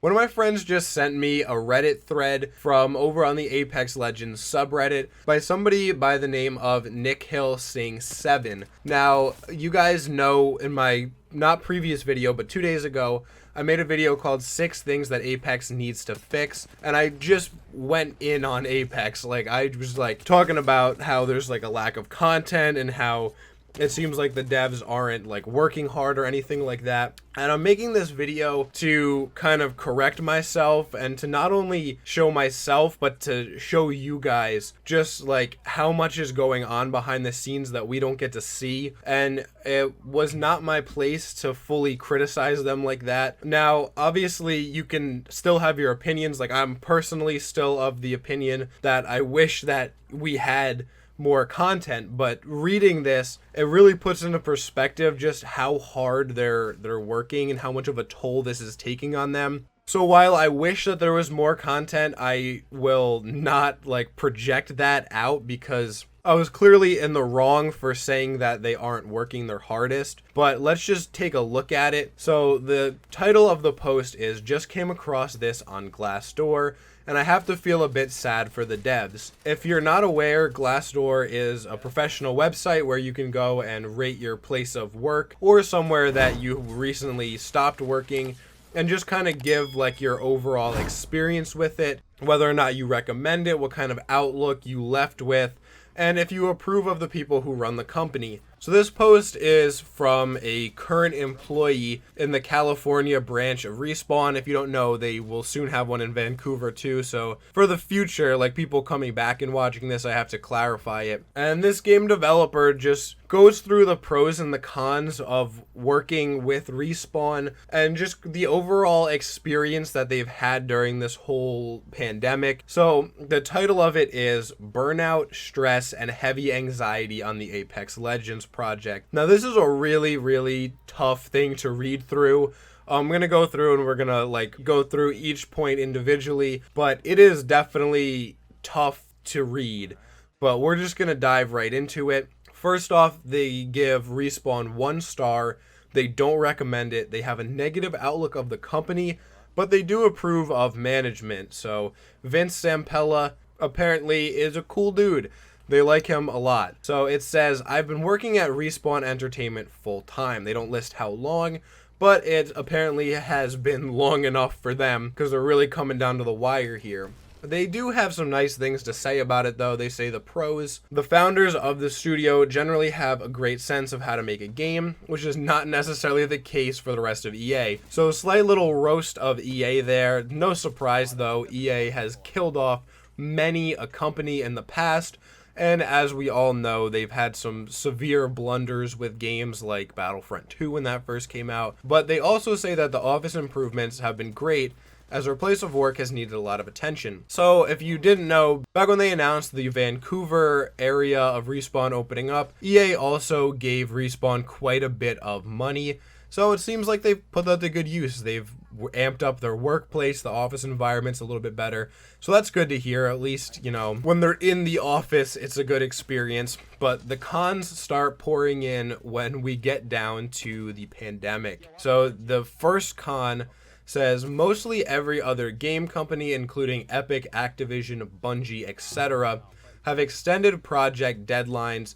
One of my friends just sent me a Reddit thread from over on the Apex Legends subreddit by somebody by the name of Nick Hill Sing 7. Now, you guys know in my not previous video, but 2 days ago, I made a video called 6 Things That Apex Needs to Fix, and I just went in on Apex. Like, I was like talking about how there's like a lack of content and how it seems like the devs aren't like working hard or anything like that. And I'm making this video to kind of correct myself and to not only show myself, but to show you guys just like how much is going on behind the scenes that we don't get to see. And it was not my place to fully criticize them like that. Now, obviously, you can still have your opinions. Like, I'm personally still of the opinion that I wish that we had more content, but reading this, it really puts into perspective just how hard they're working and how much of a toll this is taking on them. So while I wish that there was more content, I will not like project that out because I was clearly in the wrong for saying that they aren't working their hardest. But let's just take a look at it. So the title of the post is "Just came across this on Glassdoor, and I have to feel a bit sad for the devs." If you're not aware, Glassdoor is a professional website where you can go and rate your place of work or somewhere that you recently stopped working and just kind of give like your overall experience with it, whether or not you recommend it, what kind of outlook you left with, and if you approve of the people who run the company. So this post is from a current employee in the California branch of Respawn. If you don't know, they will soon have one in Vancouver too. So for the future, like people coming back and watching this, I have to clarify it. And this game developer just goes through the pros and the cons of working with Respawn and just the overall experience that they've had during this whole pandemic. So the title of it is "Burnout, Stress, and Heavy Anxiety on the Apex Legends Project." Now, this is a really tough thing to read through. I'm going to go through and we're going to like go through each point individually, but it is definitely tough to read. But we're just going to dive right into it. First off, they give Respawn 1 star. They don't recommend it. They have a negative outlook of the company, but they do approve of management. So Vince Zampella apparently is a cool dude. They like him a lot. So it says, "I've been working at Respawn Entertainment full time." They don't list how long, but it apparently has been long enough for them because they're really coming down to the wire here. They do have some nice things to say about it, though. They say the pros: the founders of the studio generally have a great sense of how to make a game, which is not necessarily the case for the rest of EA. So a slight little roast of EA there. No surprise, though. EA has killed off many a company in the past, and as we all know, they've had some severe blunders with games like Battlefront 2 when that first came out. But they also say that the office improvements have been great, as their place of work has needed a lot of attention. So if you didn't know, back when they announced the Vancouver area of Respawn opening up, EA also gave Respawn quite a bit of money. So it seems like they've put that to good use. They've amped up their workplace, the office environment's a little bit better. So that's good to hear. At least, you know, when they're in the office, it's a good experience. But the cons start pouring in when we get down to the pandemic. So the first con says, "Mostly every other game company, including Epic, Activision, Bungie, etc., have extended project deadlines,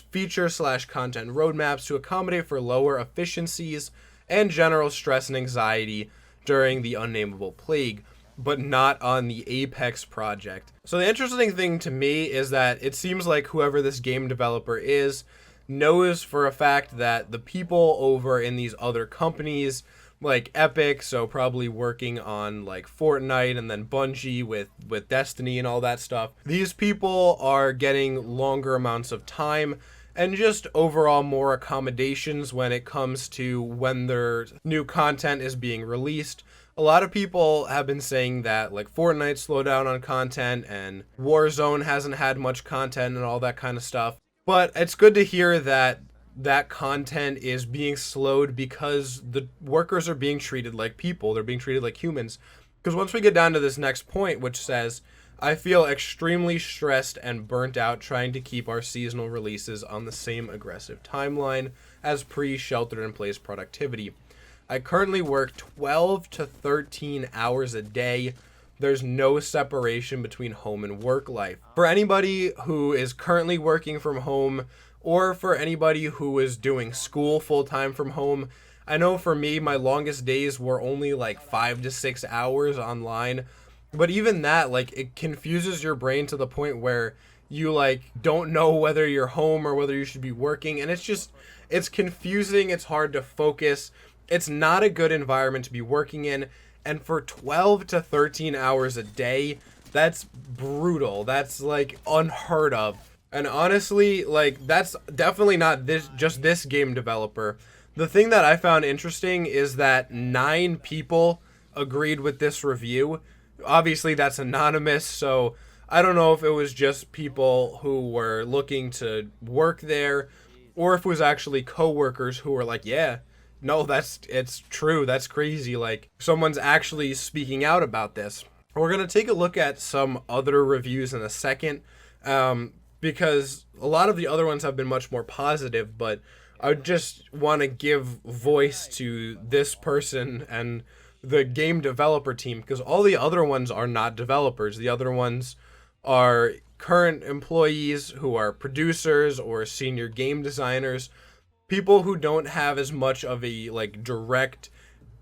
feature/content roadmaps to accommodate for lower efficiencies and general stress and anxiety during the unnameable plague, but not on the Apex project." So the interesting thing to me is that it seems like whoever this game developer is knows for a fact that the people over in these other companies, like Epic, so probably working on like Fortnite, and then Bungie with Destiny and all that stuff, these people are getting longer amounts of time and just overall more accommodations when it comes to when their new content is being released. A lot of people have been saying that like Fortnite slowed down on content and Warzone hasn't had much content and all that kind of stuff. But it's good to hear that that content is being slowed because the workers are being treated like people. They're being treated like humans. Because once we get down to this next point, which says, "I feel extremely stressed and burnt out trying to keep our seasonal releases on the same aggressive timeline as pre-shelter-in-place productivity. I currently work 12 to 13 hours a day. There's no separation between home and work life. For anybody who is currently working from home, or for anybody who is doing school full-time from home, I know for me, my longest days were only like 5 to 6 hours online. But even that, like, it confuses your brain to the point where you, like, don't know whether you're home or whether you should be working. And it's confusing. It's hard to focus. It's not a good environment to be working in. And for 12 to 13 hours a day, that's brutal. That's, like, unheard of. And honestly, like, that's definitely not just this game developer. The thing that I found interesting is that 9 people agreed with this review. Obviously, that's anonymous, so I don't know if it was just people who were looking to work there, or if it was actually coworkers who were like, yeah, no, it's true, that's crazy, like, someone's actually speaking out about this. We're going to take a look at some other reviews in a second, because a lot of the other ones have been much more positive, but I just want to give voice to this person and the game developer team, because all the other ones are not developers. The other ones are current employees who are producers or senior game designers, people who don't have as much of a like direct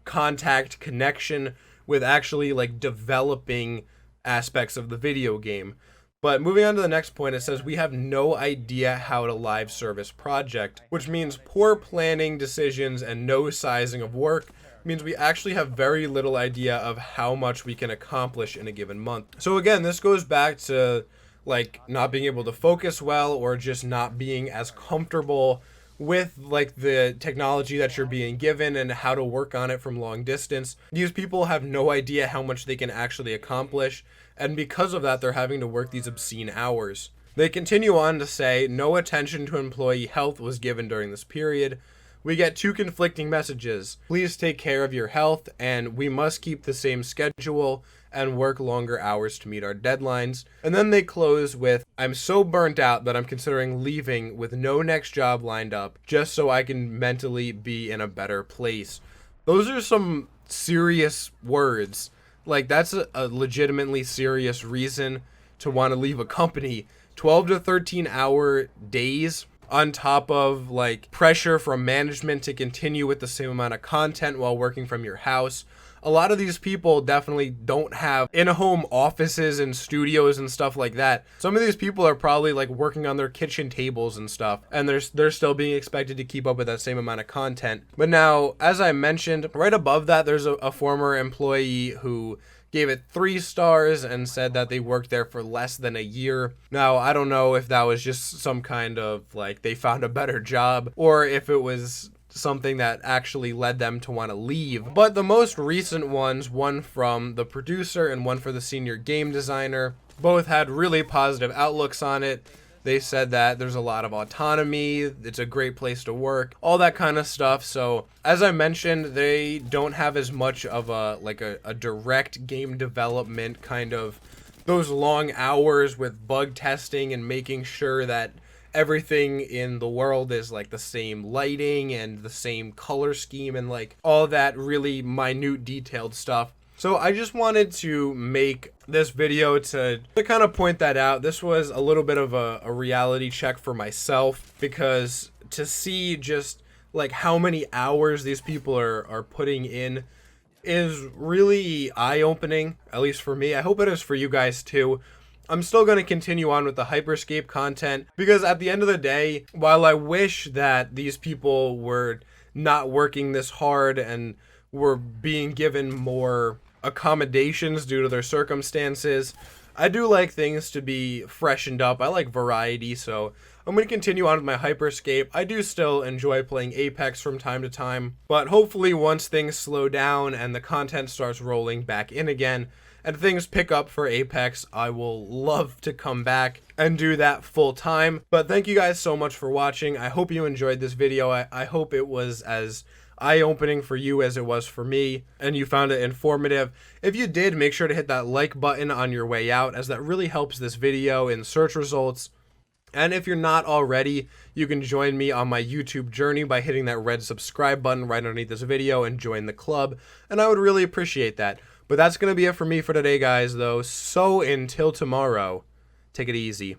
contact connection with actually like developing aspects of the video game. But moving on to the next point, it says we have no idea how to live service project, which means poor planning decisions and no sizing of work means we actually have very little idea of how much we can accomplish in a given month. So again, this goes back to like not being able to focus well, or just not being as comfortable with like the technology that you're being given and how to work on it from long distance. These people have no idea how much they can actually accomplish, and because of that, they're having to work these obscene hours. They continue on to say, no attention to employee health was given during this period. We get 2 conflicting messages. Please take care of your health, and we must keep the same schedule and work longer hours to meet our deadlines. And then they close with, I'm so burnt out that I'm considering leaving with no next job lined up, just so I can mentally be in a better place. Those are some serious words. Like, that's a legitimately serious reason to want to leave a company. 12 to 13 hour days on top of like pressure from management to continue with the same amount of content while working from your house. A lot of these people definitely don't have in-home offices and studios and stuff like that. Some of these people are probably like working on their kitchen tables and stuff, and they're still being expected to keep up with that same amount of content. But now, as I mentioned, right above that, there's a former employee who gave it 3 stars and said that they worked there for less than a year. Now, I don't know if that was just some kind of like they found a better job, or if it was something that actually led them to want to leave. But the most recent ones, one from the producer and one for the senior game designer, both had really positive outlooks on it. They said that there's a lot of autonomy, it's a great place to work, all that kind of stuff. So as I mentioned, they don't have as much of a direct game development kind of those long hours with bug testing and making sure that everything in the world is like the same lighting and the same color scheme and like all that really minute detailed stuff. So I just wanted to make this video to kind of point that out. This was a little bit of a reality check for myself, because to see just like how many hours these people are putting in is really eye-opening, at least for me. I hope it is for you guys too. I'm still going to continue on with the Hyperscape content, because at the end of the day, while I wish that these people were not working this hard and were being given more accommodations due to their circumstances, I do like things to be freshened up. I like variety, so I'm going to continue on with my Hyperscape. I do still enjoy playing Apex from time to time, but hopefully once things slow down and the content starts rolling back in again, and things pick up for Apex, I will love to come back and do that full time. But thank you guys so much for watching. I hope you enjoyed this video. I hope it was as eye-opening for you as it was for me, and you found it informative. If you did, make sure to hit that like button on your way out, as that really helps this video in search results. And if you're not already, you can join me on my YouTube journey by hitting that red subscribe button right underneath this video and join the club, and I would really appreciate that. But that's going to be it for me for today, guys, though. So until tomorrow, take it easy.